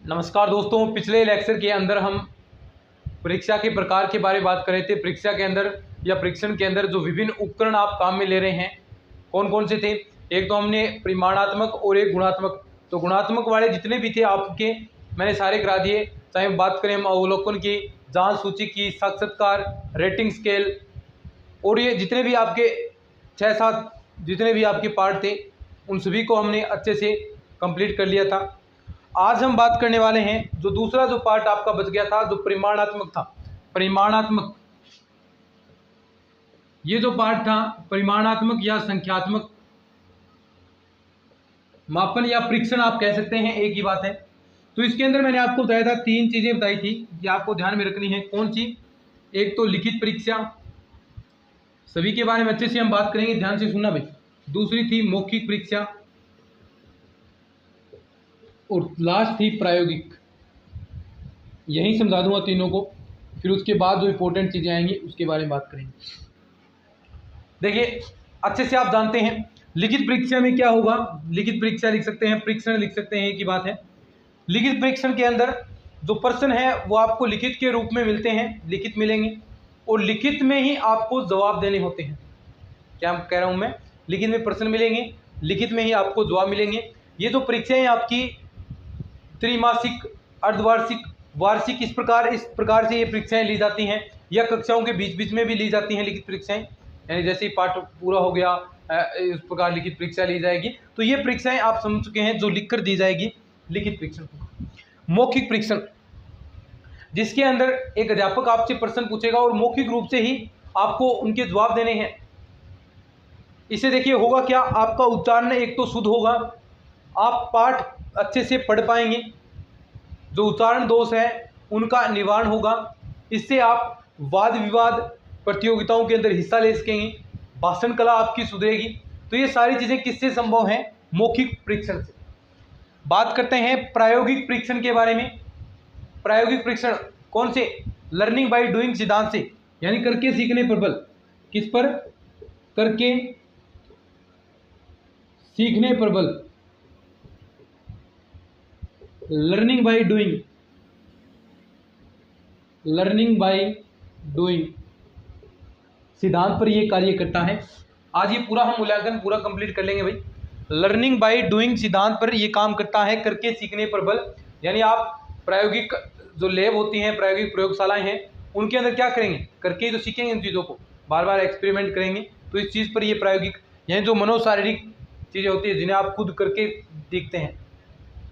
नमस्कार दोस्तों, पिछले लेक्चर के अंदर हम परीक्षा के प्रकार के बारे में बात कर रहे थे। परीक्षा के अंदर या परीक्षण के अंदर जो विभिन्न उपकरण आप काम में ले रहे हैं कौन कौन से थे। एक तो हमने परिमाणात्मक और एक गुणात्मक। तो गुणात्मक वाले जितने भी थे आपके मैंने सारे करा दिए, चाहे बात करें हम अवलोकन की, जांच सूची की, साक्षात्कार, रेटिंग स्केल और ये जितने भी आपके 6-7 जितने भी आपके पार्ट थे उन सभी को हमने अच्छे से कंप्लीट कर लिया था। आज हम बात करने वाले हैं जो दूसरा जो पार्ट आपका बच गया था, जो परिमाणात्मक था। परिमाणात्मक ये जो पार्ट था परिमाणात्मक या संख्यात्मक मापन या परीक्षण आप कह सकते हैं, एक ही बात है। तो इसके अंदर मैंने आपको बताया था 3 चीजें बताई थी, ये आपको ध्यान में रखनी है। कौन सी? एक तो लिखित परीक्षा, सभी के बारे में अच्छे से हम बात करेंगे, ध्यान से सुनना भाई। दूसरी थी मौखिक परीक्षा और लास्ट थी प्रायोगिक। यही समझा दूंगा तीनों को, फिर उसके बाद जो इंपॉर्टेंट चीजें आएंगी उसके बारे में बात करेंगे। देखिए अच्छे से आप जानते हैं लिखित परीक्षा में क्या होगा। लिखित परीक्षा लिख सकते हैं, परीक्षण लिख सकते हैं, एक ही बात है। लिखित परीक्षण के अंदर जो प्रश्न है वो आपको लिखित के रूप में मिलते हैं, लिखित मिलेंगे और लिखित में ही आपको जवाब देने होते हैं। क्या कह रहा हूं मैं? लिखित में प्रश्न मिलेंगे, लिखित में ही आपको जवाब मिलेंगे। ये जो परीक्षाएं आपकी त्रैमासिक, अर्धवार्षिक, वार्षिक, इस प्रकार से ये परीक्षाएं ली जाती हैं, या कक्षाओं के बीच बीच में भी ली जाती हैं लिखित परीक्षाएं। यानी जैसे ही पाठ पूरा हो गया इस प्रकार लिखित परीक्षा ली जाएगी। तो ये परीक्षाएं आप समझ चुके हैं जो लिख कर दी जाएगी, लिखित परीक्षण। मौखिक परीक्षण जिसके अंदर एक अध्यापक आपसे प्रश्न पूछेगा और मौखिक रूप से ही आपको उनके जवाब देने हैं। इसे देखिए होगा क्या, आपका उच्चारण एक तो शुद्ध होगा, आप पाठ अच्छे से पढ़ पाएंगे, जो उच्चारण दोष है उनका निवारण होगा। इससे आप वाद विवाद प्रतियोगिताओं के अंदर हिस्सा ले सकेंगे, भाषण कला आपकी सुधरेगी। तो ये सारी चीज़ें किससे संभव हैं? मौखिक परीक्षण से। बात करते हैं प्रायोगिक परीक्षण के बारे में। प्रायोगिक परीक्षण कौन से? लर्निंग बाय डूइंग सिद्धांत से, यानी करके सीखने पर बल। किस पर? करके सीखने पर बल, learning by doing, learning by doing सिद्धांत पर यह कार्य करता है। आज ये पूरा हम मूल्यांकन पूरा कंप्लीट कर लेंगे भाई। लर्निंग बाय डूइंग सिद्धांत पर यह काम करता है, करके सीखने पर बल। यानी आप प्रायोगिक जो लैब होती हैं, प्रायोगिक प्रयोगशालाएं हैं, उनके अंदर क्या करेंगे? करके तो सीखेंगे, इन चीज़ों को बार बार एक्सपेरिमेंट करेंगे। तो इस चीज़ पर ये प्रायोगिक, यानी जो मनोशारीरिक चीज़ें होती है जिन्हें आप खुद करके देखते हैं,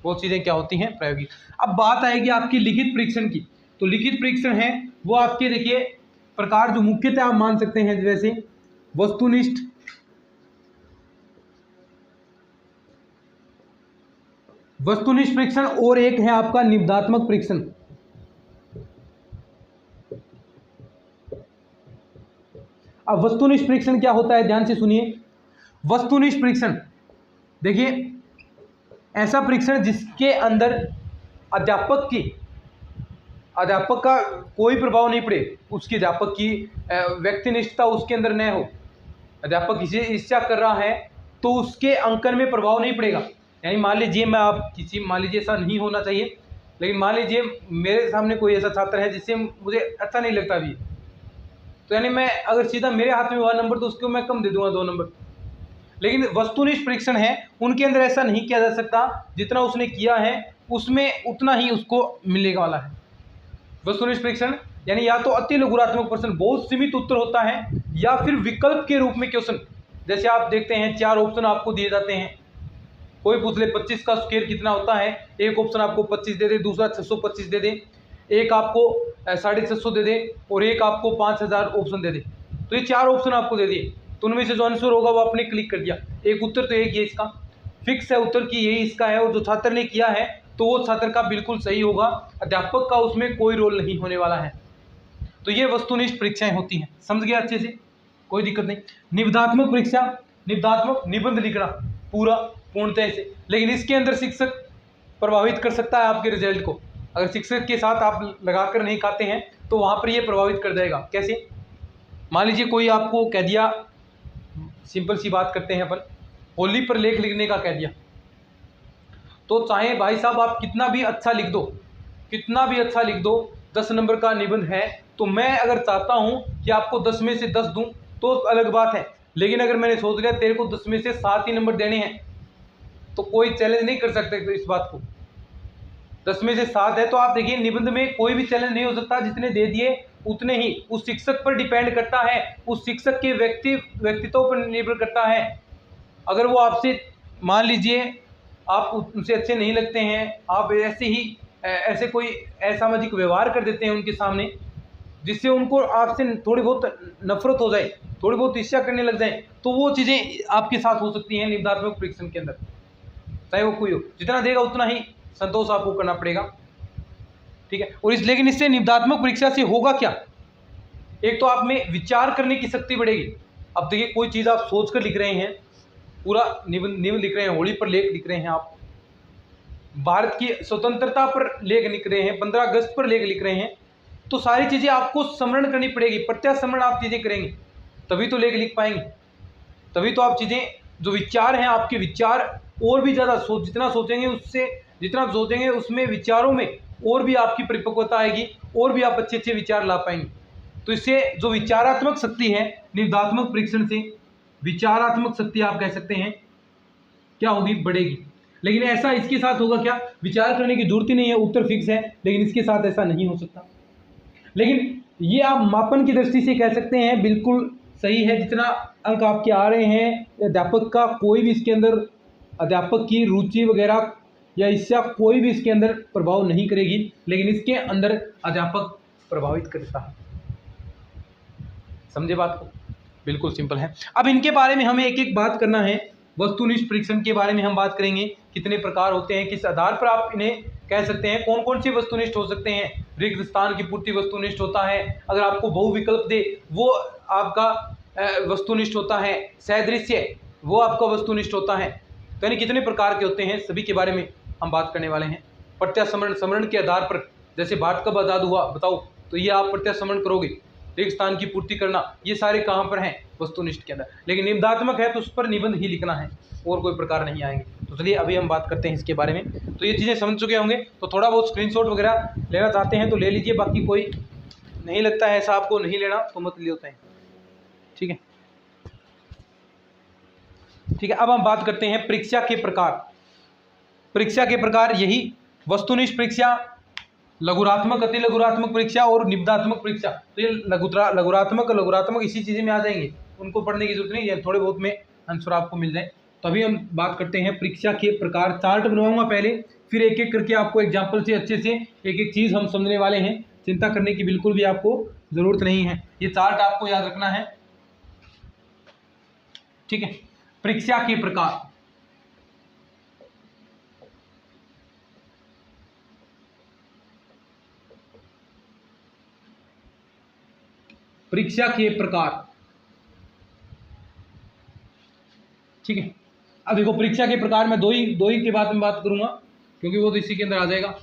वो चीज़ें क्या होती हैं? प्रायोगिक। अब बात आएगी आपकी लिखित परीक्षण की। तो लिखित परीक्षण है वो आपके देखिए प्रकार जो मुख्यतः आप मान सकते हैं, जैसे वस्तुनिष्ठ, वस्तुनिष्ठ परीक्षण और एक है आपका निबंधात्मक परीक्षण। अब वस्तुनिष्ठ परीक्षण क्या होता है, ध्यान से सुनिए। वस्तुनिष्ठ परीक्षण देखिए ऐसा परीक्षण जिसके अंदर अध्यापक का कोई प्रभाव नहीं पड़े, उसकी अध्यापक की व्यक्तिनिष्ठता उसके अंदर न हो। अध्यापक इसे इच्छा कर रहा है तो उसके अंकन में प्रभाव नहीं पड़ेगा। यानी मान लीजिए मान लीजिए ऐसा नहीं होना चाहिए, लेकिन मान लीजिए मेरे सामने कोई ऐसा छात्र है जिससे मुझे अच्छा नहीं लगता भी, तो यानी मैं अगर सीधा मेरे हाथ में हुआ नंबर तो उसको मैं कम दे दूंगा 2 नंबर। लेकिन वस्तुनिष्ठ परीक्षण है, उनके अंदर ऐसा नहीं किया जा सकता, जितना उसने किया है उसमें उतना ही उसको मिलने वाला है। वस्तुनिष्ठ परीक्षण यानी या तो अति लघुरात्मक प्रश्न, बहुत सीमित उत्तर होता है, या फिर विकल्प के रूप में क्वेश्चन। जैसे आप देखते हैं 4 ऑप्शन आपको दिए जाते हैं, कोई पूछ ले 25 का स्क्वायर कितना होता है, एक ऑप्शन आपको 25 दे दे, दूसरा 625 दे दे, एक आपको 650 दे दे और एक आपको 5000 ऑप्शन दे दे। तो ये 4 ऑप्शन आपको दे दिए, तो उनमें से जो आंसर होगा वो आपने क्लिक कर दिया। एक उत्तर तो एक ये इसका फिक्स है उत्तर की यही इसका है, और जो छात्र ने किया है तो वो छात्र का बिल्कुल सही होगा, अध्यापक का उसमें कोई रोल नहीं होने वाला है। तो ये वस्तुनिष्ठ परीक्षाएं होती हैं, समझ गया अच्छे से, कोई दिक्कत नहीं। निबंधात्मक परीक्षा, निबंधात्मक निबंध लिखना पूरा पूर्णतः से, लेकिन इसके अंदर शिक्षक प्रभावित कर सकता है आपके रिजल्ट को। अगर शिक्षक के साथ आप लगाकर नहीं खाते हैं तो वहां पर ये प्रभावित कर जाएगा। कैसे? मान लीजिए कोई आपको कह दिया, सिंपल सी बात करते हैं अपन, होली पर लेख लिखने का कह दिया, तो चाहे भाई साहब आप कितना भी अच्छा लिख दो, 10 नंबर का निबंध है, तो मैं अगर चाहता हूं कि आपको 10 में से 10 दूं तो अलग बात है। लेकिन अगर मैंने सोच लिया तेरे को 10 में से 7 ही नंबर देने हैं, तो कोई चैलेंज नहीं कर सकते इस बात को। 10 में से 7 है तो आप देखिए निबंध में कोई भी चैलेंज नहीं हो सकता, जितने दे दिए उतने ही। उस शिक्षक पर डिपेंड करता है, उस शिक्षक के व्यक्तित्व पर निर्भर करता है। अगर वो आपसे, मान लीजिए आप उनसे अच्छे नहीं लगते हैं, आप ऐसे कोई असामाजिक व्यवहार कर देते हैं उनके सामने जिससे उनको आपसे थोड़ी बहुत नफरत हो जाए, थोड़ी बहुत ईर्ष्या करने लग जाए, तो वो चीज़ें आपके साथ हो सकती हैं निबंधात्मक परीक्षण के अंदर। चाहे वो कोई हो, जितना देगा उतना ही संतोष आपको करना पड़ेगा, ठीक है। और लेकिन इससे निबंधात्मक परीक्षा से होगा क्या, एक तो आप में विचार करने की शक्ति बढ़ेगी। अब देखिए कोई चीज़ आप सोच कर लिख रहे हैं, पूरा निबंध लिख रहे हैं, होली पर लेख लिख रहे हैं, आप भारत की स्वतंत्रता पर लेख लिख रहे हैं, 15 अगस्त पर लेख लिख रहे हैं, तो सारी चीज़ें आपको स्मरण करनी पड़ेगी, प्रत्यास्मरण आप चीज़ें करेंगे तभी तो लेख लिख पाएंगे, तभी तो आप चीज़ें, जो विचार हैं आपके विचार और भी ज़्यादा जितना सोचेंगे उसमें विचारों में और भी आपकी परिपक्वता आएगी और भी आप अच्छे अच्छे विचार ला पाएंगे। तो इससे जो विचारात्मक शक्ति है निबंधात्मक परीक्षण से, विचारात्मक शक्ति आप कह सकते हैं क्या होगी, बढ़ेगी। लेकिन ऐसा इसके साथ होगा क्या, विचार करने की जरूरत ही नहीं है, उत्तर फिक्स है, लेकिन इसके साथ ऐसा नहीं हो सकता। लेकिन ये आप मापन की दृष्टि से कह सकते हैं बिल्कुल सही है, जितना अंक आपके आ रहे हैं अध्यापक का कोई भी इसके अंदर, अध्यापक की रुचि वगैरह या इच्छा कोई भी इसके अंदर प्रभाव नहीं करेगी, लेकिन इसके अंदर अध्यापक प्रभावित करता है। समझे बात को, बिल्कुल सिंपल है। अब इनके बारे में हमें एक एक बात करना है। वस्तुनिष्ठ परीक्षण के बारे में हम बात करेंगे, कितने प्रकार होते हैं, किस आधार पर आप इन्हें कह सकते हैं, कौन कौन से वस्तुनिष्ठ हो सकते हैं। रिक्त स्थान की पूर्ति वस्तुनिष्ठ होता है, अगर आपको बहुविकल्प दे वो आपका वस्तुनिष्ठ होता है, सदृश्य वो आपका वस्तुनिष्ठ होता है। यानी कितने प्रकार के होते हैं सभी के बारे में हम बात करने वाले हैं। प्रत्यास्मरण के आधार पर, जैसे भारत कब आज़ाद हुआ बताओ, तो ये आप प्रत्यास्मरण करोगे। रिक्त स्थान की पूर्ति करना, ये सारे कहाँ पर हैं, वस्तुनिष्ठ के अंदर। लेकिन निबंधात्मक है तो उस पर निबंध ही लिखना है, और कोई प्रकार नहीं आएंगे। तो चलिए अभी हम बात करते हैं इसके बारे में। तो ये चीज़ें समझ चुके होंगे, तो थोड़ा बहुत स्क्रीनशॉट वगैरह लेना चाहते हैं तो ले लीजिए, बाकी कोई नहीं लगता है ऐसा आपको नहीं लेना तो मत लेते हैं, ठीक है। ठीक है, अब हम बात करते हैं परीक्षा के प्रकार। परीक्षा के प्रकार यही वस्तुनिष्ठ परीक्षा, लघुरात्मक, अति लघुरात्मक परीक्षा और निबंधात्मक परीक्षा। तो ये लघुरात्मक इसी चीज़ में आ जाएंगे, उनको पढ़ने की जरूरत नहीं है, थोड़े बहुत में आंसर आपको मिल जाए। तो अभी हम बात करते हैं परीक्षा के प्रकार। चार्ट बनवाऊंगा पहले, फिर एक एक करके आपको एग्जाम्पल से अच्छे से एक एक चीज़ हम समझने वाले हैं। चिंता करने की बिल्कुल भी आपको ज़रूरत नहीं है, ये चार्ट आपको याद रखना है, ठीक है। परीक्षा के प्रकार, परीक्षा के प्रकार, ठीक है। अब देखो परीक्षा के प्रकार में दो ही के बाद में बात करूंगा, क्योंकि वो तो इसी के अंदर आ जाएगा।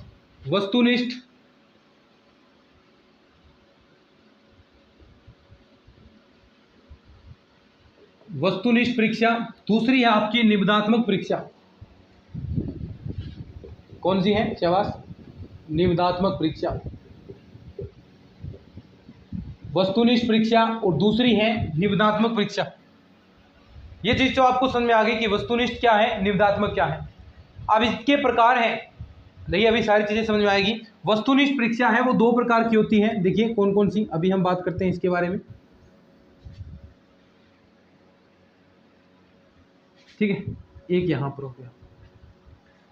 वस्तुनिष्ठ परीक्षा, दूसरी है आपकी निबंधात्मक परीक्षा। कौन सी है शाबाश, निबंधात्मक परीक्षा, वस्तुनिष्ठ परीक्षा, और दूसरी है निबंधात्मक परीक्षा। ये चीज तो आपको समझ में आ गई कि वस्तुनिष्ठ क्या है, निबंधात्मक क्या है। अब इसके प्रकार हैं, देखिए अभी सारी चीजें समझ में आएगी। वस्तुनिष्ठ परीक्षा है वो 2 प्रकार की होती है, देखिए कौन कौन सी, अभी हम बात करते हैं इसके बारे में, ठीक है। एक यहां पर हो गया।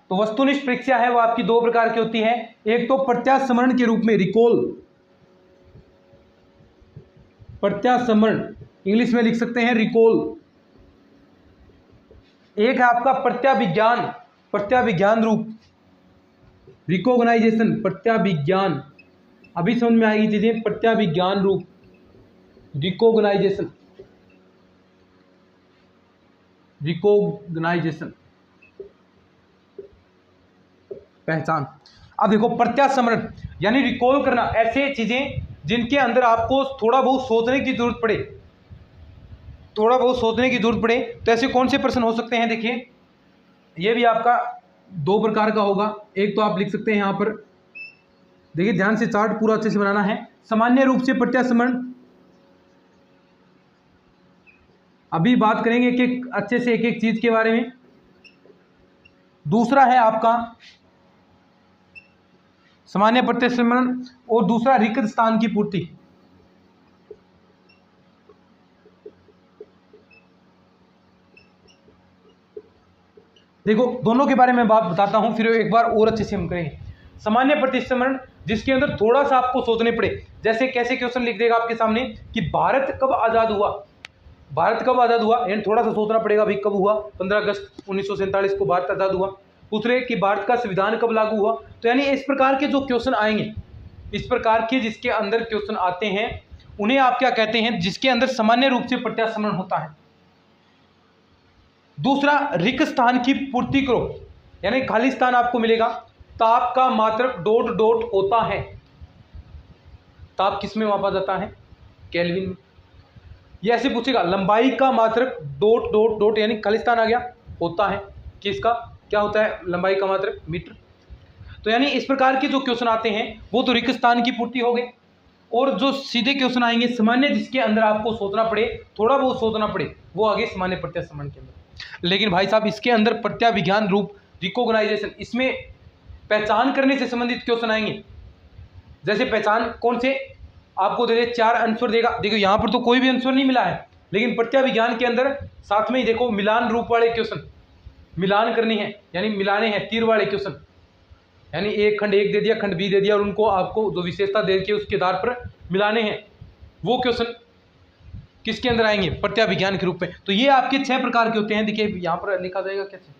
तो वस्तुनिष्ठ परीक्षा है वो आपकी 2 प्रकार की होती है। एक तो प्रत्यास्मरण के रूप में, रिकॉल, प्रत्यास्मरण इंग्लिश में लिख सकते हैं रिकॉल। एक है आपका प्रत्याविज्ञान रूप, रिकॉग्नाइजेशन, प्रत्याविज्ञान, अभी समझ में आएगी चीजें। प्रत्याविज्ञान रूप, रिकॉग्नाइजेशन, पहचान। अब देखो प्रत्यास्मरण यानी रिकॉल करना, ऐसे चीजें जिनके अंदर आपको थोड़ा बहुत सोचने की जरूरत पड़े, तो ऐसे कौन से प्रश्न हो सकते हैं। देखिए ये भी आपका दो प्रकार का होगा। एक तो आप लिख सकते हैं यहाँ पर, देखिए ध्यान से चार्ट पूरा अच्छे से बनाना है। सामान्य रूप से प्रत्यास्मरण, अभी बात करेंगे एक एक अच्छे से एक एक चीज के बारे में। दूसरा है आपका सामान्य प्रत्यास्मरण और दूसरा रिक्त स्थान की पूर्ति। देखो दोनों के बारे में बात बताता हूं, फिर एक बार और अच्छे से हम करेंगे। सामान्य प्रत्यास्मरण जिसके अंदर थोड़ा सा आपको सोचने पड़े, जैसे कैसे क्वेश्चन लिख देगा आपके सामने कि भारत कब आजाद हुआ, भारत कब आजाद हुआ, यानी थोड़ा सा सोचना पड़ेगा भाई कब हुआ, 15 अगस्त 1947 को भारत आजाद हुआ। पूछ रहे कि भारत का संविधान कब लागू हुआ, तो यानी इस प्रकार के जो क्वेश्चन आएंगे, इस प्रकार के जिसके अंदर क्वेश्चन आते हैं उन्हें आप क्या कहते हैं, जिसके अंदर सामान्य रूप से प्रत्यास्मरण होता है। दूसरा रिक्त स्थान की पूर्ति करो, यानी खाली स्थान आपको मिलेगा, ताप का मात्रक डॉट डॉट होता है। ताप किस में मापा जाता है, केल्विन में। ये ऐसे पूछेगा लंबाई का मात्रक डॉट डॉट डॉट, यानी खाली स्थान आ गया, होता है किसका, क्या होता है लंबाई का मात्रक, मीटर। तो यानी इस प्रकार के जो क्वेश्चन आते हैं वो तो रिक्त स्थान की पूर्ति हो गई, और जो सीधे क्वेश्चन आएंगे सामान्य जिसके अंदर आपको सोचना पड़े, थोड़ा बहुत सोचना पड़े, वो आगे सामान्य प्रत्यास्मरण के अंदर। लेकिन भाई साहब इसके अंदर प्रत्याविज्ञान रूप रिकॉग्नाइजेशन, इसमें पहचान करने से संबंधित क्वेश्चन आएंगे। जैसे पहचान कौन से आपको दे दे, 4 आंसर देगा। देखो यहाँ पर तो कोई भी आंसर नहीं मिला है, लेकिन प्रत्याविज्ञान के अंदर साथ में ही देखो मिलान रूप वाले क्वेश्चन, मिलान करनी है यानी मिलाने हैं, तीर वाले क्वेश्चन, यानी एक खंड एक दे दिया, खंड बी दे दिया, और उनको आपको जो विशेषता दे के उसके आधार पर मिलाने हैं, वो क्वेश्चन किसके अंदर आएंगे, प्रत्याविज्ञान के रूप में। तो ये आपके 6 प्रकार के होते हैं। देखिए यहाँ पर लिखा जाएगा कैसे,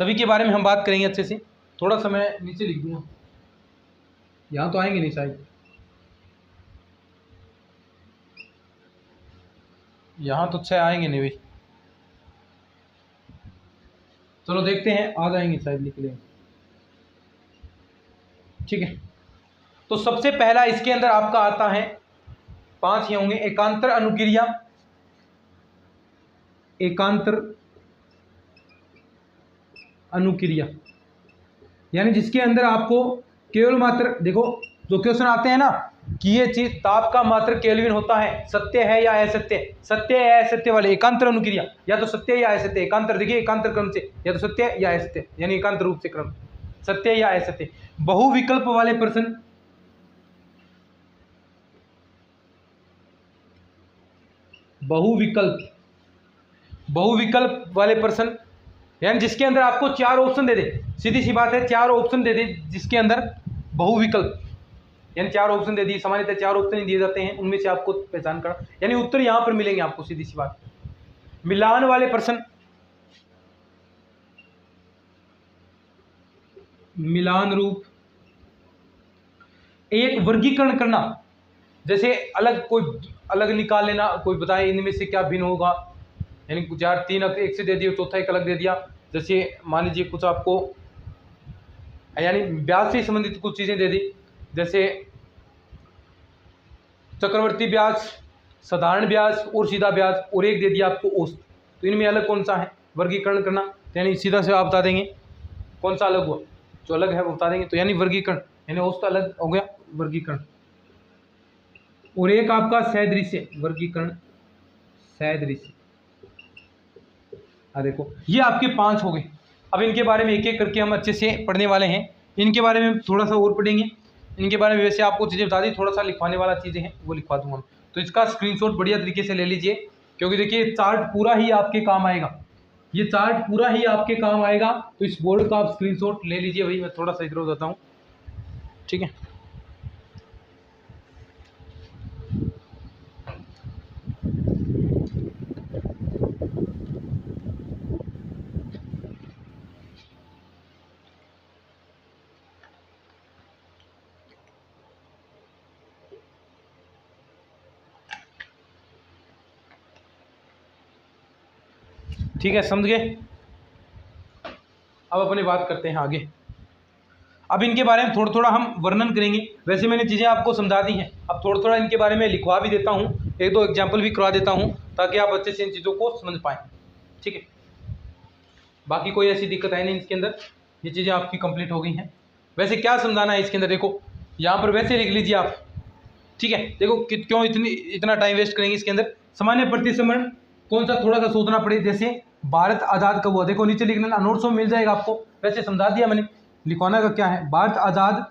सभी के बारे में हम बात करेंगे अच्छे से। थोड़ा सा मैं नीचे लिख दूंगा, यहाँ तो आएंगे नहीं शायद, यहाँ तो 6 आएंगे नहीं भाई, चलो देखते हैं, आ जाएंगे शायद, निकलेंगे। ठीक है, तो सबसे पहला इसके अंदर आपका आता है, 5 ही होंगे, एकांतर अनुक्रिया। एकांतर अनुक्रिया यानी जिसके अंदर आपको केवल मात्र, देखो जो क्वेश्चन आते हैं ना कि ये चीज ताप का मात्रक केल्विन होता है, सत्य है या असत्य, सत्य या असत्य वाले एकांतर अनुक्रिया, या तो सत्य या असत्य, एकांतर देखिए एकांतर क्रम से, या तो सत्य या असत्य, यानी एकांतर रूप से क्रम, सत्य या असत्य। बहुविकल्प वाले प्रश्न, बहुविकल्प वाले प्रश्न यानी जिसके अंदर आपको 4 ऑप्शन दे दे, सीधी सी बात है 4 ऑप्शन दे दे, जिसके अंदर बहुविकल्प यानी 4 ऑप्शन दे दिए, सामान्यतः 4 ऑप्शन ही दिए जाते हैं, उनमें से आपको पहचान करना, यानी उत्तर यहां पर मिलेंगे आपको, सीधी सी बात। मिलान वाले प्रश्न, मिलान रूप, एक वर्गीकरण करना, जैसे अलग कोई अलग निकाल लेना, कोई बताए इनमें से क्या भिन्न होगा, यानी कुछ 3 एक से दे दिया, चौथा एक अलग दे दिया। जैसे मान लीजिए कुछ आपको यानी ब्याज से संबंधित कुछ चीजें दे दी, जैसे चक्रवर्ती ब्याज, साधारण ब्याज और सीधा ब्याज, और एक दे दिया आपको औसत, तो इनमें अलग कौन सा है, वर्गीकरण करना, यानी सीधा से आप बता देंगे कौन सा अलग हुआ, जो अलग है वो बता देंगे, तो यानी वर्गीकरण, यानी औसत अलग हो गया, वर्गीकरण। और एक आपका सदृश्य, वर्गीकरण सदृश्य, देखो ये आपके 5 हो गए। अब इनके बारे में एक एक करके हम अच्छे से पढ़ने वाले हैं, इनके बारे में थोड़ा सा और पढ़ेंगे, इनके बारे में वैसे आपको चीज़ें बता दी, थोड़ा सा लिखवाने वाला चीज़ें हैं वो लिखवा दूंगा हम, तो इसका स्क्रीनशॉट बढ़िया तरीके से ले लीजिए, क्योंकि देखिए चार्ट पूरा ही आपके काम आएगा, ये चार्ट पूरा ही आपके काम आएगा, तो इस बोर्ड का आप स्क्रीनशॉट ले लीजिए। भाई मैं थोड़ा सा इधर हो जाता हूँ, ठीक है। ठीक है, समझ गए। अब अपनी बात करते हैं आगे। अब इनके बारे में थोड़ा थोड़ा हम वर्णन करेंगे, वैसे मैंने चीज़ें आपको समझा दी हैं, अब थोड़ा थोड़ा इनके बारे में लिखवा भी देता हूँ, 1-2 एग्जाम्पल भी करवा देता हूँ, ताकि आप अच्छे से इन चीज़ों को समझ पाएँ, ठीक है। बाकी कोई ऐसी दिक्कत है नहीं इसके अंदर, ये चीज़ें आपकी कंप्लीट हो गई हैं। वैसे क्या समझाना है इसके अंदर, देखो यहाँ पर वैसे लिख लीजिए आप, ठीक है। देखो क्यों इतना टाइम वेस्ट करेंगे इसके अंदर। सामान्य प्रतिसमरण कौन सा, थोड़ा सा सोचना पड़े, जैसे भारत आज़ाद कब हुआ, देखो नीचे लिख लेना, नोट्स में मिल जाएगा आपको, वैसे समझा दिया मैंने। लिखवाना का क्या है, भारत आज़ाद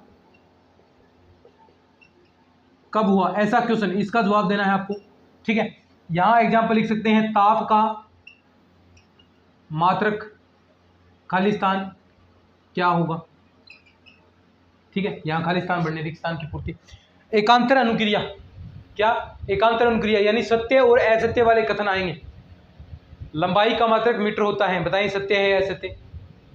कब हुआ, ऐसा क्वेश्चन, इसका जवाब देना है आपको, ठीक है। यहाँ एग्जाम्पल लिख सकते हैं, ताप का मात्रक खालिस्तान क्या होगा, ठीक है। यहाँ खालिस्तान बढ़ने, रिक्तस्थान की पूर्ति। एकांतर अनुक्रिया, क्या एकांतर अनुक्रिया, यानी सत्य और असत्य वाले कथन आएंगे। लंबाई का मात्रक मीटर होता है, बताइए सत्य है या असत्य,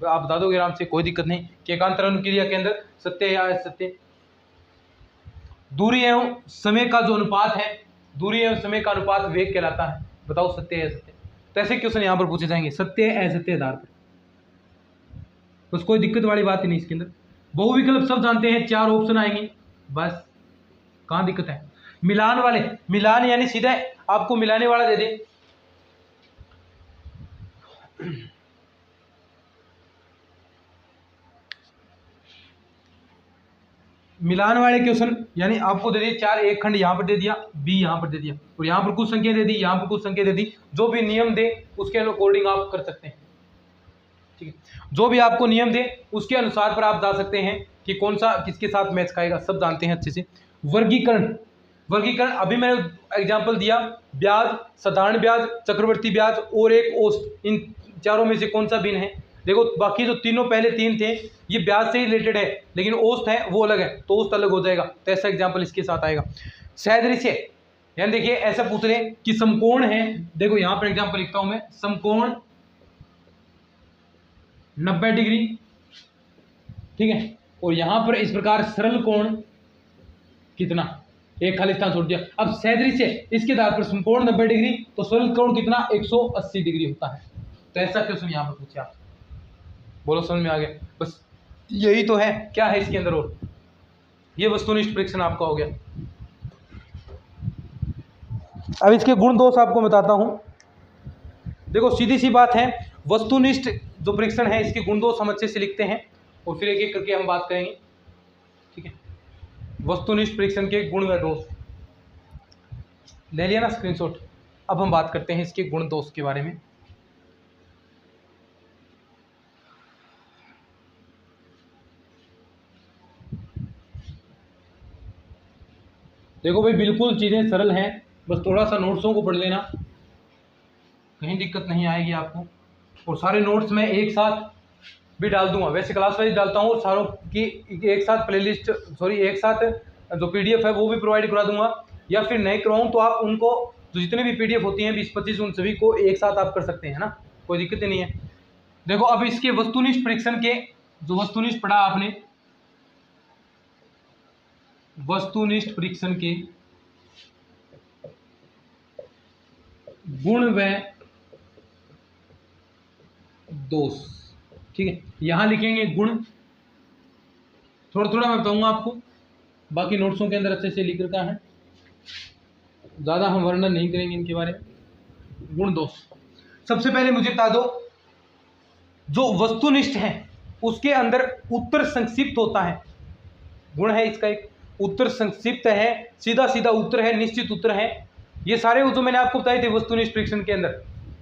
आप बता दोगे आराम से, कोई दिक्कत नहीं कि एकांतर अनुक्रिया के अंदर सत्य या असत्य। दूरी एवं समय का जो अनुपात है, दूरी एवं समय का अनुपात वेग कहलाता है, बताओ सत्य है असत्य। तो ऐसे क्वेश्चन यहाँ पर पूछे जाएंगे सत्य असत्य आधार पर, बस कोई दिक्कत वाली बात ही नहीं इसके अंदर। बहुविकल्प सब जानते हैं, 4 ऑप्शन आएंगे, बस कहाँ दिक्कत है। मिलान वाले, मिलान यानी सीधा आपको मिलाने वाला दे दे, मिलान वाले क्वेश्चन यानी आपको दे दिए 4, एक खंड यहाँ पर दे दिया, बी यहाँ पर दे दिया, और यहाँ पर कुछ संख्या दे दी, यहाँ पर कुछ संख्या दे दी, जो भी नियम दे उसके अकॉर्डिंग आप कर सकते हैं, ठीक है। जो भी आपको नियम दे उसके अनुसार पर आप जा सकते हैं कि कौन सा किसके साथ मैच खाएगा, सब जानते हैं अच्छे से। वर्गीकरण, वर्गीकरण अभी मैंने एग्जाम्पल दिया, ब्याज, साधारण ब्याज, चक्रवर्ती ब्याज और एक औसत, इन चारों में से कौन सा भिन्न है। देखो बाकी जो तीनों पहले 3 थे ये ब्याज से ही रिलेटेड है, लेकिन औसत है वो अलग है, तो औसत अलग हो जाएगा, तो ऐसा एग्जाम्पल इसके साथ आएगा। सदृश्य यानी देखिए ऐसा पूछ रहे कि समकोण है, देखो यहाँ पर एग्जाम्पल लिखता हूं मैं, समकोण 90 डिग्री, ठीक है, और यहां पर इस प्रकार सरल कोण कितना, एक खालिस्तान छोड़ दिया। अब सदृश्य इसके आधार पर समकोण 90 डिग्री, तो सरल कोण कितना 180 डिग्री होता है, तो ऐसा क्वेश्चन यहां पर पूछे आप, बोलो समझ में आ गया, बस यही तो है, क्या है इसके अंदर, और ये वस्तुनिष्ठ परीक्षण आपका हो गया। अब इसके गुण दोष आपको बताता हूं, देखो सीधी सी बात है, वस्तुनिष्ठ जो परीक्षण है इसके गुण दोष हम अच्छे से लिखते हैं और फिर एक एक करके हम बात करेंगे, ठीक है। वस्तुनिष्ठ परीक्षण के गुण व दोष ले लिया ना स्क्रीनशॉट। अब हम बात करते हैं इसके गुण दोष के बारे में। देखो भाई बिल्कुल चीज़ें सरल हैं, बस थोड़ा सा नोट्सों को पढ़ लेना, कहीं दिक्कत नहीं आएगी आपको। और सारे नोट्स मैं एक साथ भी डाल दूंगा, वैसे क्लास वाइज डालता हूँ, और सारों की एक साथ प्लेलिस्ट, सॉरी एक साथ जो पीडीएफ है वो भी प्रोवाइड करा दूंगा, या फिर नहीं करवाऊँ तो आप उनको जो जितने भी पीडीएफ होती हैं 20-25 उन सभी को एक साथ आप कर सकते हैं ना, कोई दिक्कत ही नहीं है। देखो अब इसके वस्तुनिष्ठ परीक्षण के, जो वस्तुनिष्ठ पढ़ा आपने, वस्तुनिष्ठ परीक्षण के गुण व दोष, ठीक है, यहां लिखेंगे गुण, थोड़ा थोड़ा मैं बताऊंगा आपको, बाकी नोट्सों के अंदर अच्छे से लिख रखा है, ज्यादा हम वर्णन नहीं करेंगे इनके बारे में। गुण दोष, सबसे पहले मुझे बता दो, जो वस्तुनिष्ठ है उसके अंदर उत्तर संक्षिप्त होता है, गुण है इसका एक, उत्तर संक्षिप्त है, सीधा सीधा उत्तर है, निश्चित उत्तर है। ये सारे जो मैंने आपको बताए थे वस्तुनिष्ठ परीक्षण के अंदर,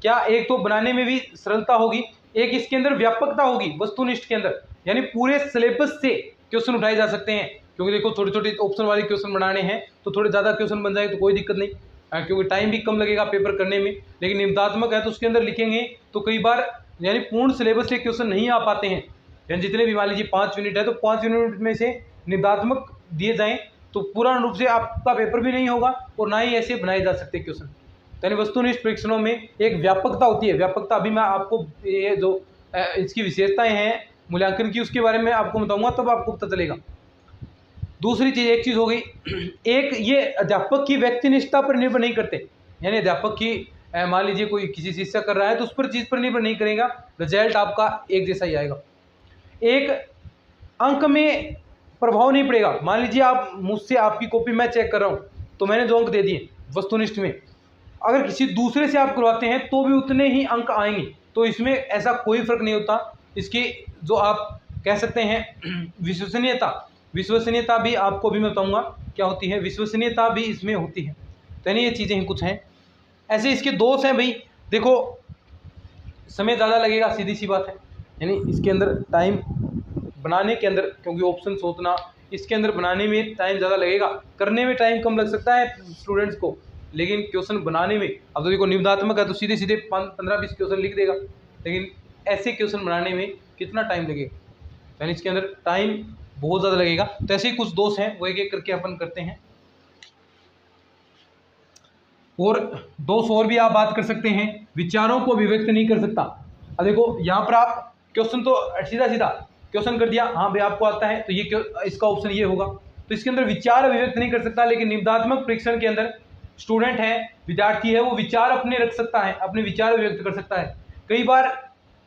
क्या एक तो बनाने में भी सरलता होगी, एक इसके अंदर व्यापकता होगी वस्तुनिष्ठ के अंदर, यानी पूरे सिलेबस से क्वेश्चन उठाए जा सकते हैं, क्योंकि देखो छोटे छोटे ऑप्शन वाले क्वेश्चन बनाने हैं तो थोड़े ज़्यादा क्वेश्चन बन जाए तो कोई दिक्कत नहीं, क्योंकि टाइम भी कम लगेगा पेपर करने में। लेकिन निबंधात्मक है तो उसके अंदर लिखेंगे तो कई बार यानी पूर्ण सिलेबस से क्वेश्चन नहीं आ पाते हैं, यानी जितने भी मान लीजिए 5 यूनिट है तो 5 यूनिट में से निबंधात्मक दिए जाएँ तो पूर्ण रूप से आपका पेपर भी नहीं होगा और ना ही ऐसे बनाए जा सकते क्वेश्चन। यानी वस्तुनिष्ठ परीक्षणों में एक व्यापकता होती है, व्यापकता अभी मैं आपको ये जो इसकी विशेषताएं हैं मूल्यांकन की उसके बारे में आपको बताऊंगा, तब आपको पता चलेगा। दूसरी चीज़, एक चीज़ हो गई, एक ये अध्यापक की व्यक्तिनिष्ठता पर निर्भर नहीं करते, यानी अध्यापक की मान लीजिए कोई किसी शिक्षा कर रहा है तो उस पर चीज़ पर निर्भर नहीं करेगा, रिजल्ट आपका एक जैसा ही आएगा। एक अंक में प्रभाव नहीं पड़ेगा, मान लीजिए आप मुझसे आपकी कॉपी मैं चेक कर रहा हूँ तो मैंने 2 अंक दे दिए वस्तुनिष्ठ में, अगर किसी दूसरे से आप करवाते हैं तो भी उतने ही अंक आएंगे, तो इसमें ऐसा कोई फर्क नहीं होता। इसकी जो आप कह सकते हैं विश्वसनीयता भी आपको भी मैं बताऊंगा क्या होती है, विश्वसनीयता भी इसमें होती है। तो यानी ये चीज़ें कुछ हैं। ऐसे इसके दोष हैं भाई, देखो समय ज़्यादा लगेगा, सीधी सी बात है, यानी इसके अंदर टाइम बनाने के अंदर, क्योंकि ऑप्शन सोचना इसके अंदर बनाने में टाइम ज़्यादा लगेगा, करने में टाइम कम लग सकता है स्टूडेंट्स को, लेकिन क्वेश्चन बनाने में, अब तो देखो निबंधात्मक है तो सीधे सीधे 15-20 क्वेश्चन लिख देगा, लेकिन ऐसे क्वेश्चन बनाने में कितना टाइम लगेगा, यानी इसके अंदर टाइम बहुत ज़्यादा लगेगा। तो ऐसे ही कुछ दोष हैं, वो एक एक करके अपन करते हैं। और दोष और भी आप बात कर सकते हैं, विचारों को अभिव्यक्त नहीं कर सकता। अब देखो यहाँ पर आप क्वेश्चन तो सीधा सीधा क्वेश्चन कर दिया, हाँ भाई आपको आता है तो ये इसका ऑप्शन ये होगा, तो इसके अंदर विचार अभिव्यक्त नहीं कर सकता। लेकिन निबंधात्मक परीक्षण के अंदर स्टूडेंट है, विद्यार्थी है, वो विचार अपने रख सकता है, अपने विचार अभिव्यक्त कर सकता है। कई बार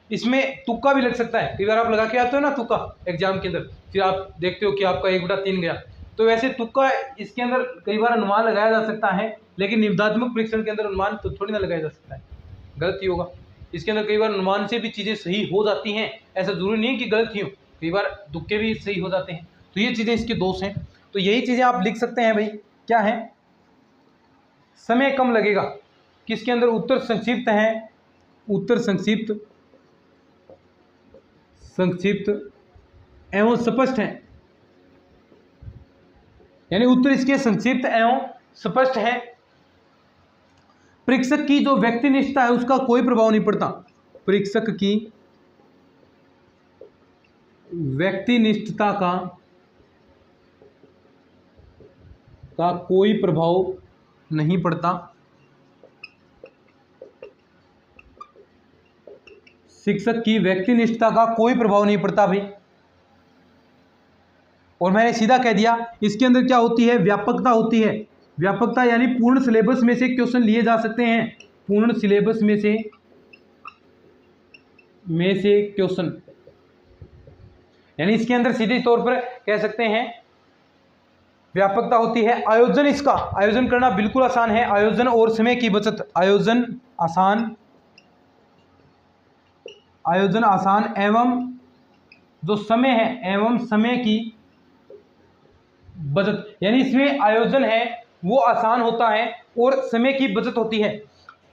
इसमें तुक्का भी लग सकता है, कई बार आप लगा के आते हो ना तुक्का एग्जाम के अंदर, फिर आप देखते हो कि आपका 1/3 गया, तो वैसे तुक्का इसके अंदर कई बार अनुमान लगाया जा सकता है, लेकिन निबंधात्मक परीक्षण के अंदर अनुमान तो थोड़ी ना लगाया जा सकता है, गलत ही होगा। इसके अंदर कई बार अनुमान से भी चीज़ें सही हो जाती हैं, ऐसा जरूरी नहीं है कि गलत ही हो, कई बार तुक्के भी सही हो जाते हैं। तो ये चीज़ें इसके दोष हैं। तो यही चीज़ें आप लिख सकते हैं भाई, क्या है, समय कम लगेगा, किसके अंदर उत्तर संक्षिप्त है, उत्तर संक्षिप्त एवं स्पष्ट है, यानी उत्तर इसके संक्षिप्त एवं स्पष्ट है। परीक्षक की जो व्यक्तिनिष्ठता है उसका कोई प्रभाव नहीं पड़ता, परीक्षक की व्यक्तिनिष्ठता का कोई प्रभाव नहीं पड़ता। शिक्षक की व्यक्तिनिष्ठता का कोई प्रभाव नहीं पड़ता भाई। और मैंने सीधा कह दिया, इसके अंदर क्या होती है, व्यापकता होती है। व्यापकता यानी पूर्ण सिलेबस में से क्वेश्चन लिए जा सकते हैं, पूर्ण सिलेबस में से क्वेश्चन, यानी इसके अंदर सीधे तौर पर कह सकते हैं व्यापकता होती है। आयोजन, इसका आयोजन करना बिल्कुल आसान है, आयोजन और समय की बचत, आयोजन आसान एवं जो समय है एवं समय की बचत, यानी इसमें आयोजन है वो आसान होता है और समय की बचत होती है।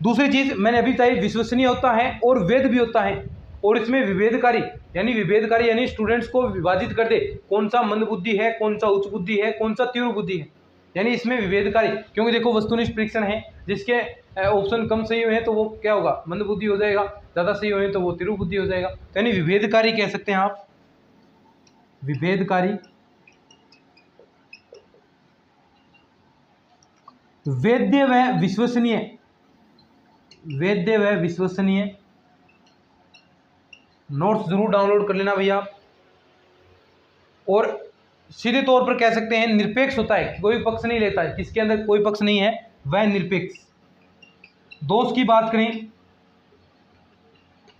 दूसरी चीज मैंने अभी बताई, विश्वसनीय होता है और वैध भी होता है, और इसमें विभेदकारी यानी स्टूडेंट्स को विभाजित कर दे, कौन सा मंद बुद्धि है, कौन सा उच्च बुद्धि है, कौन सा तीव्र बुद्धि है, यानी इसमें विभेदकारी, क्योंकि देखो वस्तुनिष्ठ परीक्षण है, जिसके ऑप्शन कम सही हुए हैं तो वो क्या होगा, मंद बुद्धि हो जाएगा, ज़्यादा सही हुए तो वो तीव्र बुद्धि हो जाएगा। तो यानी विभेदकारी कह सकते हैं आप, विभेदकारी, वैध व विश्वसनीय, नोट्स जरूर डाउनलोड कर लेना भैया। और सीधे तौर पर कह सकते हैं निरपेक्ष होता है, कोई पक्ष नहीं लेता है, किसके अंदर कोई पक्ष नहीं है, वह निरपेक्ष। दोष की बात करें,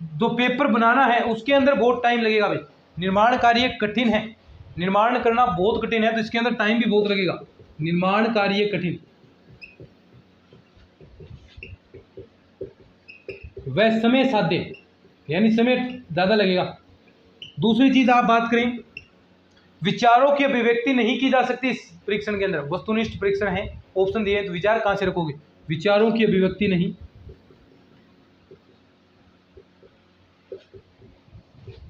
जो पेपर बनाना है उसके अंदर बहुत टाइम लगेगा भाई, निर्माण कार्य कठिन है, निर्माण करना बहुत कठिन है, तो इसके अंदर टाइम भी बहुत लगेगा, निर्माण कार्य कठिन, वह समय साध्य, यानी समय ज़्यादा लगेगा। दूसरी चीज़ आप बात करें, विचारों की अभिव्यक्ति नहीं की जा सकती इस परीक्षण के अंदर, वस्तुनिष्ठ परीक्षण है, ऑप्शन दिए तो विचार कहाँ से रखोगे, विचारों की अभिव्यक्ति नहीं,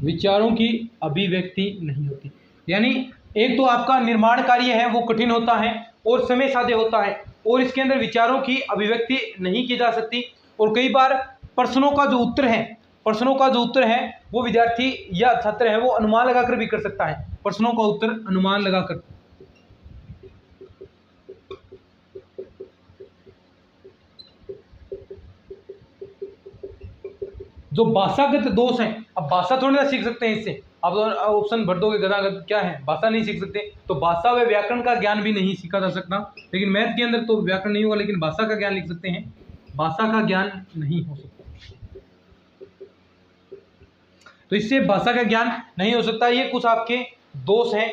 विचारों की अभिव्यक्ति नहीं होती। यानी एक तो आपका निर्माण कार्य है वो कठिन होता है और समय साध्य होता है, और इसके अंदर विचारों की अभिव्यक्ति नहीं की जा सकती। और कई बार प्रश्नों का जो उत्तर है वो विद्यार्थी या छात्र है वो अनुमान लगाकर भी कर सकता है, प्रश्नों का उत्तर अनुमान लगाकर। जो भाषागत दोष हैं, अब भाषा थोड़ी ना सीख सकते हैं इससे, आप ऑप्शन भर दोगे गदागद, क्या है, भाषा नहीं सीख सकते, तो भाषा व व्याकरण का ज्ञान भी नहीं सीखा जा सकता। लेकिन मैथ के अंदर तो व्याकरण नहीं होगा, लेकिन भाषा का ज्ञान लिख सकते हैं, भाषा का ज्ञान नहीं हो सकता, तो इससे भाषा का ज्ञान नहीं हो सकता। ये कुछ आपके दोष हैं।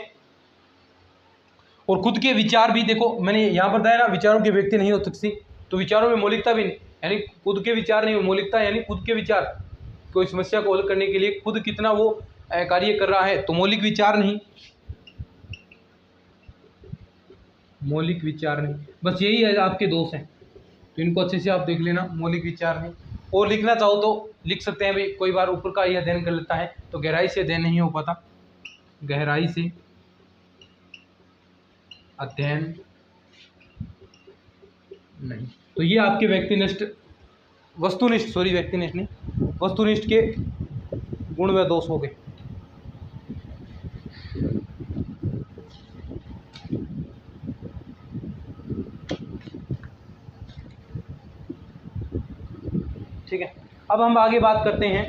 और खुद के विचार भी देखो, मैंने यहाँ पर बताया ना, विचारों की व्यक्ति नहीं हो सकती, तो विचारों में मौलिकता भी नहीं, यानी खुद के विचार नहीं हो, मौलिकता यानी खुद के विचार, कोई समस्या को हल करने के लिए खुद कितना वो कार्य कर रहा है, तो मौलिक विचार नहीं, मौलिक विचार नहीं, बस यही है आपके दोष हैं, तो इनको अच्छे से आप देख लेना, मौलिक विचार नहीं। और लिखना चाहो तो लिख सकते हैं भाई, कोई बार ऊपर का ही अध्ययन कर लेता है तो गहराई से अध्ययन नहीं हो पाता, गहराई से अध्ययन नहीं। तो ये आपके व्यक्तिनिष्ठ वस्तुनिष्ठ व्यक्तिनिष्ठ नहीं, वस्तुनिष्ठ के गुण व दोष हो गए। ठीक है, अब हम आगे बात करते हैं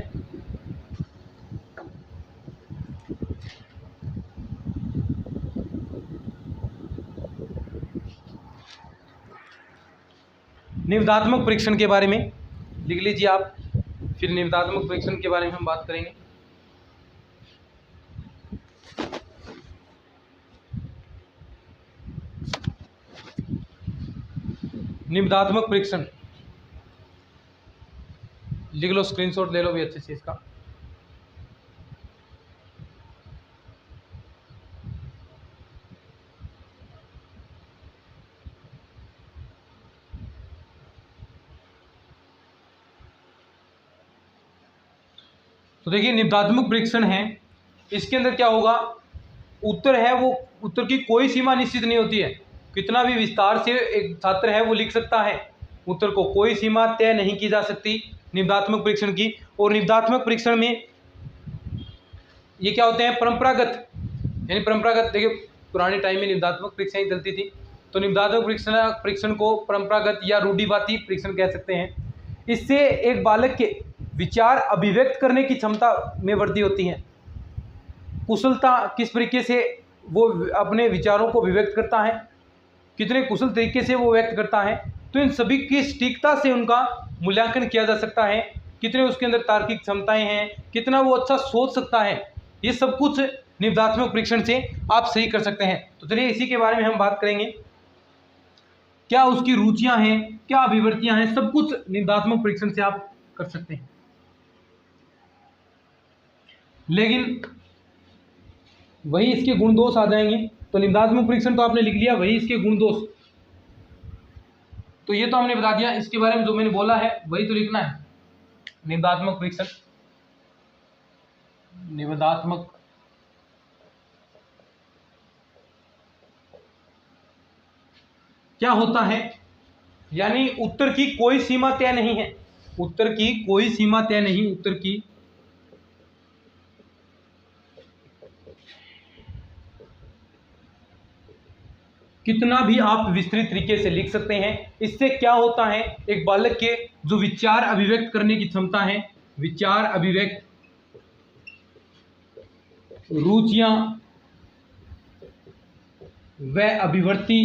निबंधात्मक परीक्षण के बारे में। लिख लीजिए आप, फिर निबंधात्मक परीक्षण के बारे में हम बात करेंगे। निबंधात्मक परीक्षण लिख लो, स्क्रीनशॉट ले लो भी अच्छे से इसका। तो देखिए निबंधात्मक परीक्षण है, इसके अंदर क्या होगा, उत्तर है वो उत्तर की कोई सीमा निश्चित नहीं होती है, कितना भी विस्तार से एक छात्र है वो लिख सकता है उत्तर को, कोई सीमा तय नहीं की जा सकती निबंधात्मक परीक्षण की। और निबंधात्मक परीक्षण में ये क्या होते हैं, परंपरागत, यानी परंपरागत, देखिए पुराने टाइम में निबंधात्मक परीक्षाएं चलती थी, तो निबंधात्मक परीक्षण को परंपरागत या रूढ़िवादी परीक्षण कह सकते हैं। इससे एक बालक के विचार अभिव्यक्त करने की क्षमता में वृद्धि होती है, कुशलता किस तरीके से वो अपने विचारों को अभिव्यक्त करता है, कितने कुशल तरीके से वो व्यक्त करता है, तो इन सभी की सटीकता से उनका मूल्यांकन किया जा सकता है, कितने उसके अंदर तार्किक क्षमताएं हैं, कितना वो अच्छा सोच सकता है, ये सब कुछ निबंधात्मक परीक्षण से आप सही कर सकते हैं। तो चलिए इसी के बारे में हम बात करेंगे, क्या उसकी रुचियां हैं, क्या अभिवृत्तियां हैं, सब कुछ निबंधात्मक परीक्षण से आप कर सकते हैं। लेकिन वही इसके गुण दोष आ जाएंगे, तो निबंधात्मक परीक्षण तो आपने लिख लिया, वही इसके गुण दोष, तो ये तो हमने बता दिया, इसके बारे में जो मैंने बोला है वही तो लिखना है। निबंधात्मक परीक्षण, निबंधात्मक क्या होता है, यानी उत्तर की कोई सीमा तय नहीं है, उत्तर की कोई सीमा तय नहीं, उत्तर की कितना भी आप विस्तृत तरीके से लिख सकते हैं। इससे क्या होता है, एक बालक के जो विचार अभिव्यक्त करने की क्षमता है, विचार अभिव्यक्त, रुचियां व अभिवृत्ति,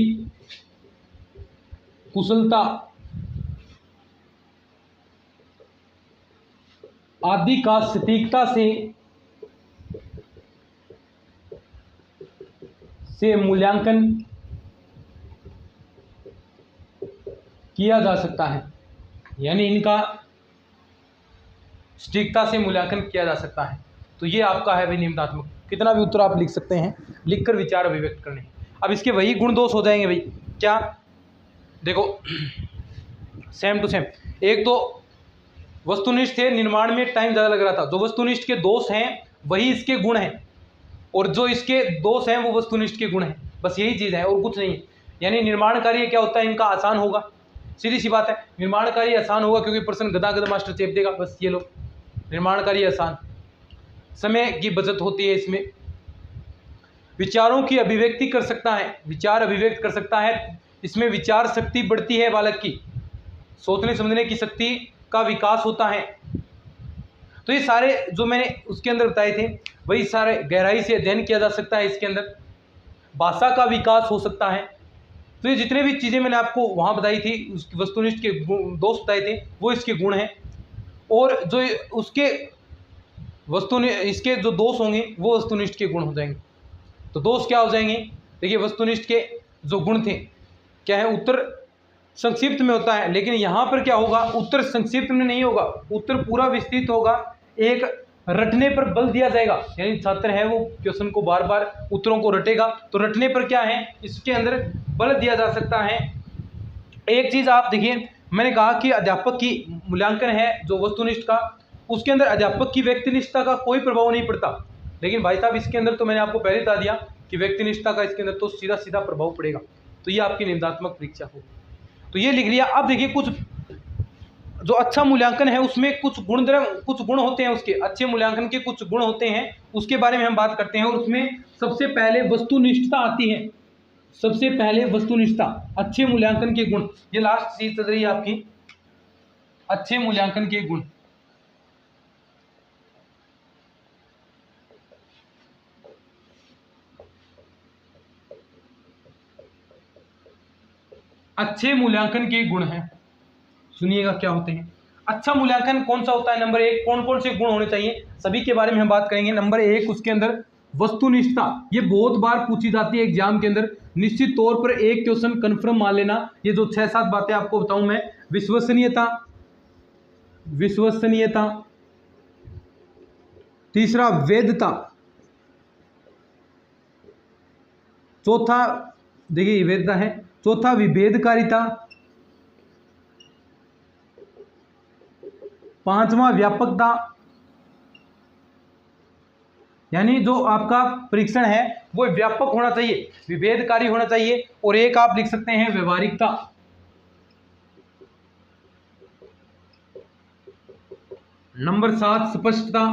कुशलता आदि का सटीकता से मूल्यांकन किया जा सकता है, यानी इनका सटीकता से मूल्यांकन किया जा सकता है। तो ये आपका है भाई निबंधात्मक, कितना भी उत्तर आप लिख सकते हैं, लिखकर विचार अभिव्यक्त करने। अब इसके वही गुण दोष हो जाएंगे भाई, क्या देखो सेम टू सेम, एक तो वस्तुनिष्ठ थे, निर्माण में टाइम ज़्यादा लग रहा था, जो वस्तुनिष्ठ के दोष हैं वही इसके गुण हैं, और जो इसके दोष हैं वो वस्तुनिष्ठ के गुण हैं, बस यही चीज़ है और कुछ नहीं। यानी निर्माण कार्य क्या होता है, इनका आसान होगा, सीधी सी बात है, निर्माण कार्य आसान होगा क्योंकि प्रश्न गदा मास्टर चेप देगा, बस ये लो, निर्माण कार्य आसान, समय की बचत होती है इसमें, विचारों की अभिव्यक्ति कर सकता है, विचार अभिव्यक्त कर सकता है, इसमें विचार शक्ति बढ़ती है, बालक की सोचने समझने की शक्ति का विकास होता है। तो ये सारे जो मैंने उसके अंदर बताए थे वही सारे गहराई से अध्ययन किया जा सकता है, इसके अंदर भाषा का विकास हो सकता है। तो ये जितने भी चीज़ें मैंने आपको वहाँ बताई थी, उसकी वस्तुनिष्ठ के दोष बताए थे, वो इसके गुण हैं, और जो उसके इसके जो दोष होंगे वो वस्तुनिष्ठ के गुण हो जाएंगे। तो दोष क्या हो जाएंगे, देखिए वस्तुनिष्ठ के जो गुण थे क्या है, उत्तर संक्षिप्त में होता है, लेकिन यहाँ पर क्या होगा, उत्तर संक्षिप्त में नहीं होगा, उत्तर पूरा विस्तृत होगा, एक रटने पर बल दिया जाएगा, यानी छात्र है वो क्वेश्चन को बार बार उत्तरों को रटेगा, तो रटने पर क्या है इसके अंदर बल दिया जा सकता है। एक चीज आप देखिए, मैंने कहा कि अध्यापक की मूल्यांकन है जो वस्तुनिष्ठ का, उसके अंदर अध्यापक की व्यक्तिनिष्ठता का कोई प्रभाव नहीं पड़ता, लेकिन भाई साहब इसके अंदर तो मैंने आपको पहले बता दिया कि व्यक्तिनिष्ठता का इसके अंदर तो सीधा सीधा प्रभाव पड़ेगा। तो ये आपकी निबंधात्मक परीक्षा हो, तो ये लिख लिया। अब देखिए कुछ जो अच्छा मूल्यांकन है उसमें कुछ गुण होते हैं, उसके अच्छे मूल्यांकन के कुछ गुण होते हैं, उसके बारे में हम बात करते हैं। और उसमें सबसे पहले वस्तुनिष्ठता आती है, सबसे पहले वस्तुनिष्ठता, अच्छे मूल्यांकन के गुण, ये लास्ट चीज चल रही है आपकी, अच्छे मूल्यांकन के गुण। अच्छे मूल्यांकन के गुण हैं, सुनिएगा क्या होते हैं। अच्छा मूल्यांकन कौन सा होता है, नंबर एक, कौन कौन से गुण होने चाहिए, सभी के बारे में हम बात करेंगे। नंबर एक, उसके अंदर वस्तुनिष्ठता, ये बहुत बार पूछी जाती है एग्जाम के अंदर, निश्चित तौर पर एक क्वेश्चन कंफर्म मान लेना। ये जो 6-7 बातें आपको बताऊं मैं, विश्वसनीयता, विश्वसनीयता, तीसरा वैधता, चौथा देखिए वैधता है, चौथा विभेदकारिता, पांचवा व्यापकता, यानी जो आपका परीक्षण है वो व्यापक होना चाहिए, विभेदकारी होना चाहिए। और एक आप लिख सकते हैं व्यवहारिकता। नंबर 7 स्पष्टता।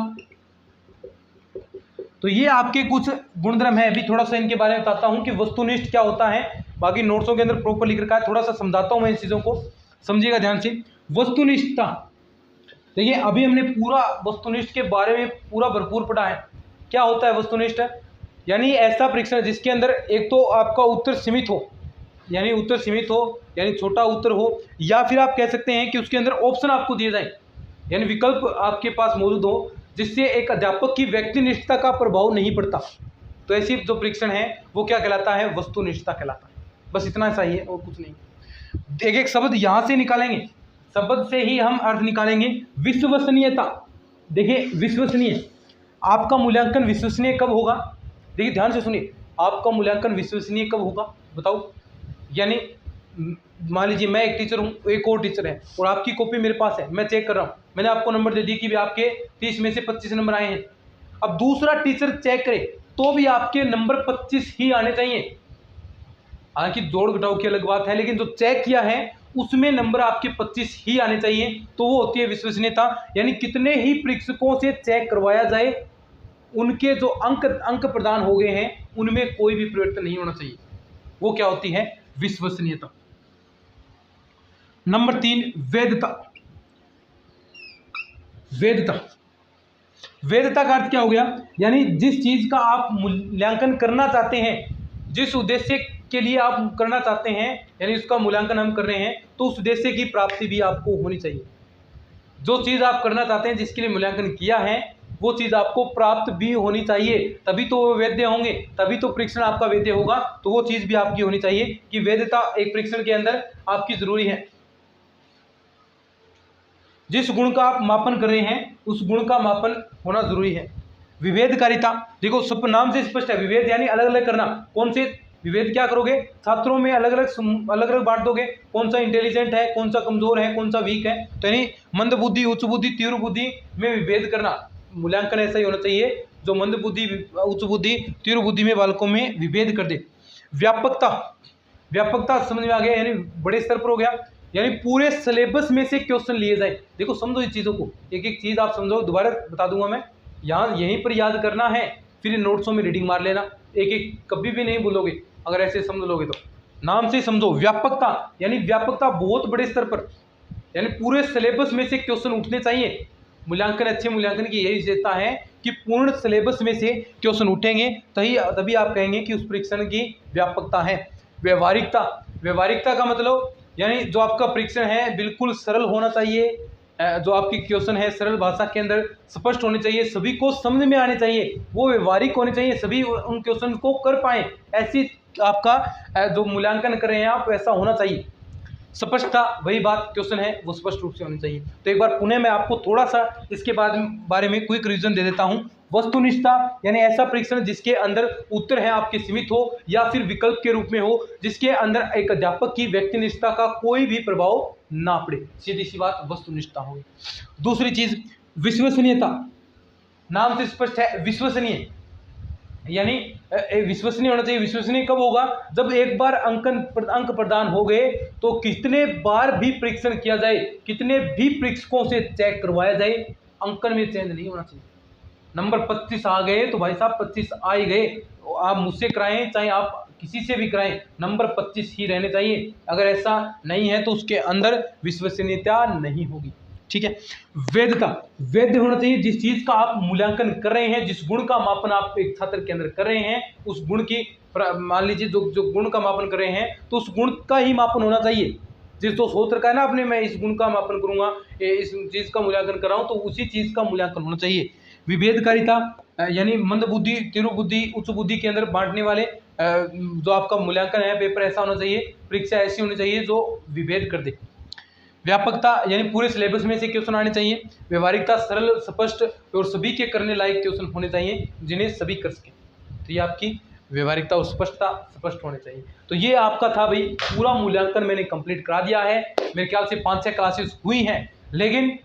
तो ये आपके कुछ गुणधर्म है। अभी थोड़ा सा इनके बारे में बताता हूं कि वस्तुनिष्ठ क्या होता है, बाकी नोट्सों के अंदर प्रॉपर लिख रखा है, थोड़ा सा समझाता हूं मैं इन चीजों को, समझिएगा ध्यान से। वस्तुनिष्ठता, देखिए अभी हमने पूरा वस्तुनिष्ठ के बारे में पूरा भरपूर पढ़ा है। क्या होता है वस्तुनिष्ठ, यानी ऐसा परीक्षण जिसके अंदर एक तो आपका उत्तर सीमित हो, यानी उत्तर सीमित हो, यानी छोटा उत्तर हो, या फिर आप कह सकते हैं कि उसके अंदर ऑप्शन आपको दिए जाए, यानी विकल्प आपके पास मौजूद हो, जिससे एक अध्यापक की व्यक्तिनिष्ठता का प्रभाव नहीं पड़ता। तो ऐसी जो परीक्षण है वो क्या कहलाता है, वस्तुनिष्ठता कहलाता है। बस इतना सा ही है और कुछ नहीं। एक एक शब्द यहां से निकालेंगे, शब्द से ही हम अर्थ निकालेंगे। विश्वसनीयता, देखिए विश्वसनीय, आपका मूल्यांकन विश्वसनीय कब होगा, देखिए ध्यान से सुनिए, आपका मूल्यांकन विश्वसनीय कब होगा बताओ। यानी मान लीजिए मैं एक टीचर हूँ, एक और टीचर है, और आपकी कॉपी मेरे पास है, मैं चेक कर रहा हूँ, मैंने आपको नंबर दे दी कि भी आपके 30 में से 25 नंबर आए हैं। अब दूसरा टीचर चेक करे तो भी आपके नंबर 25 ही आने चाहिए। हालांकि जोड़ घटाव की अलग बात है, लेकिन जो चेक किया है उसमें नंबर आपके 25 ही आने चाहिए, तो वो होती है विश्वसनीयता। यानी कितने ही परीक्षकों से चेक करवाया जाए, उनके जो अंक प्रदान हो गए हैं उनमें कोई भी परिवर्तन नहीं होना चाहिए, वो क्या होती है, विश्वसनीयता। नंबर 3 वैधता। वैधता, वैधता का अर्थ क्या हो गया, यानी जिस चीज का आप मूल्यांकन करना चाहते हैं, जिस उद्देश्य के लिए आप करना चाहते हैं, यानी उसका मूल्यांकन हम कर रहे हैं, तो उस उद्देश्य की प्राप्ति भी आपको होनी चाहिए। जो चीज आप करना चाहते हैं, जिसके लिए मूल्यांकन किया है, वो चीज आपको प्राप्त भी होनी चाहिए, तभी तो वो वैध होंगे, तभी तो परीक्षण आपका वैध होगा। तो वो चीज भी आपकी होनी चाहिए कि वैधता एक परीक्षण के अंदर आपकी जरूरी है। जिस गुण का आप मापन कर रहे हैं उस गुण का मापन होना जरूरी है। विभेदकारिता, देखो सब नाम से स्पष्ट है, विभेद यानी अलग अलग करना। कौन से विभेद क्या करोगे, छात्रों में अलग अलग बांट दोगे, कौन सा इंटेलिजेंट है, कौन सा कमजोर है, कौन सा वीक है। तो यानी मंद बुद्धि, उच्च बुद्धि, तीव्र बुद्धि में विभेद करना, मूल्यांकन ऐसा ही होना चाहिए जो मंद बुद्धि, उच्च बुद्धि, तीव्र बुद्धि में बालकों में विभेद कर दे। व्यापकता, व्यापकता समझ में आ गया, यानी बड़े स्तर पर हो गया, यानी पूरे सिलेबस में से क्वेश्चन लिए जाए। देखो समझो इस चीजों को, एक एक चीज आप समझो, दोबारा बता दूंगा मैं, यहाँ यहीं पर याद करना है, फिर नोट्सों में रीडिंग मार लेना, एक एक कभी भी नहीं भूलोगे अगर ऐसे समझ लोगे तो। नाम से समझो, व्यापकता यानी व्यापकता बहुत बड़े स्तर पर, यानी पूरे सिलेबस में से क्वेश्चन उठने चाहिए। मूल्यांकन, अच्छे मूल्यांकन की यही विशेषता है कि पूर्ण सिलेबस में से क्वेश्चन उठेंगे, तभी आप कहेंगे कि उस परीक्षण की व्यापकता है। व्यवहारिकता, व्यवहारिकता का मतलब यानी जो आपका परीक्षण है बिल्कुल सरल होना चाहिए, जो आपकी क्वेश्चन है सरल भाषा के अंदर स्पष्ट होने चाहिए, सभी को समझ में आने चाहिए, वो व्यवहारिक होने चाहिए, सभी उन क्वेश्चन को कर पाए, ऐसी आपका जो मूल्यांकन कर रहे हैं आप, ऐसा होना चाहिए। स्पष्टता, वही बात क्वेश्चन है वो स्पष्ट रूप से होनी चाहिए। तो एक बार पुनः मैं आपको थोड़ा सा इसके बारे में क्विक रिवीजन दे देता हूँ। वस्तुनिष्ठता यानी ऐसा परीक्षण जिसके अंदर उत्तर है आपके सीमित हो या फिर विकल्प के रूप में हो, जिसके अंदर एक अध्यापक की व्यक्तिनिष्ठता का कोई भी प्रभाव ना पड़े, सीधी सी बात वस्तुनिष्ठता होगी। दूसरी चीज विश्वसनीयता, नाम से स्पष्ट है विश्वसनीय, यानी विश्वसनीय होना चाहिए। विश्वसनीय कब होगा? जब एक बार अंक प्रदान हो गए तो कितने बार भी परीक्षण किया जाए, कितने भी परीक्षकों से चेक करवाया जाए, अंकन में चेंज नहीं होना चाहिए। नंबर 25 आ गए तो भाई साहब 25 आ ही गए, आप मुझसे कराएं चाहे आप किसी से भी कराएं, नंबर 25 ही रहने चाहिए। अगर ऐसा नहीं है तो उसके अंदर विश्वसनीयता नहीं होगी। ठीक है। वैधता, वैध होना चाहिए। जिस चीज का आप मूल्यांकन कर रहे हैं, जिस गुण का मापन आप एक छात्र के अंदर कर रहे हैं, उस गुण की, मान लीजिए जो गुण का मापन कर रहे हैं तो उस गुण का ही मापन होना चाहिए। जिस तो सोच रखा है ना आपने, मैं इस गुण का मापन करूंगा, इस चीज का मूल्यांकन कर रहा हूं, तो उसी चीज का मूल्यांकन होना चाहिए। विभेदकारिता यानी मंद बुद्धि, तीव्र बुद्धि, उच्च बुद्धि के अंदर बांटने वाले जो आपका मूल्यांकन है पेपर ऐसा होना चाहिए, परीक्षा ऐसी होनी चाहिए जो विभेद कर दे। व्यापकता यानी पूरे सिलेबस में से क्वेश्चन आने चाहिए। व्यवहारिकता, सरल, स्पष्ट और सभी के करने लायक क्वेश्चन होने चाहिए जिन्हें सभी कर सकें। तो ये आपकी व्यवहारिकता और स्पष्टता, स्पष्ट होने चाहिए। तो ये आपका था भाई, पूरा मूल्यांकन मैंने कंप्लीट करा दिया है। मेरे ख्याल से 5-6 क्लासेस हुई हैं, लेकिन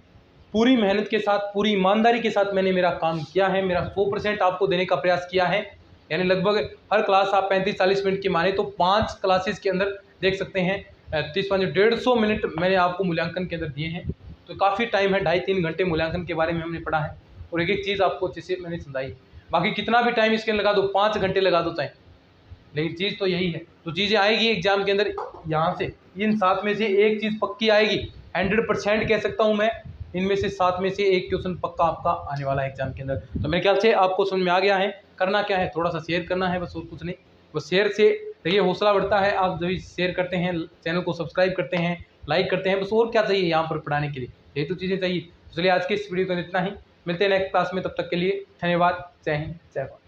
पूरी मेहनत के साथ, पूरी ईमानदारी के साथ मैंने मेरा काम किया है। मेरा 100% आपको देने का प्रयास किया है। यानी लगभग हर क्लास आप 35-40 मिनट की माने तो 5 क्लासेस के अंदर देख सकते हैं 30-150 मिनट मैंने आपको मूल्यांकन के अंदर दिए हैं। तो काफ़ी टाइम है, 2.5-3 घंटे मूल्यांकन के बारे में हमने पढ़ा है और एक एक चीज़ आपको अच्छे से मैंने समझाई। बाकी कितना भी टाइम इसके लगा दो, 5 घंटे लगा दो चाहे, लेकिन चीज़ तो यही है। तो चीज़ें आएगी एग्जाम के अंदर, यहाँ से इन 7 में से एक चीज़ पक्की आएगी, 100% कह सकता हूँ मैं। इनमें से 7 में से एक क्वेश्चन पक्का आपका आने वाला है एग्जाम के अंदर। तो मेरे ख्याल से आपको समझ में आ गया है। करना क्या है, थोड़ा सा शेयर करना है बस, और कुछ नहीं। बस शेयर से देखिए हौसला बढ़ता है, आप जब शेयर करते हैं, चैनल को सब्सक्राइब करते हैं, लाइक करते हैं, बस और क्या चाहिए यहाँ पर पढ़ाने के लिए, यही तो चीज़ें चाहिए। चलिए आज के इस वीडियो को इतना ही, मिलते हैं नेक्स्ट क्लास में, तब तक के लिए धन्यवाद। जय हिंद, जय भारत।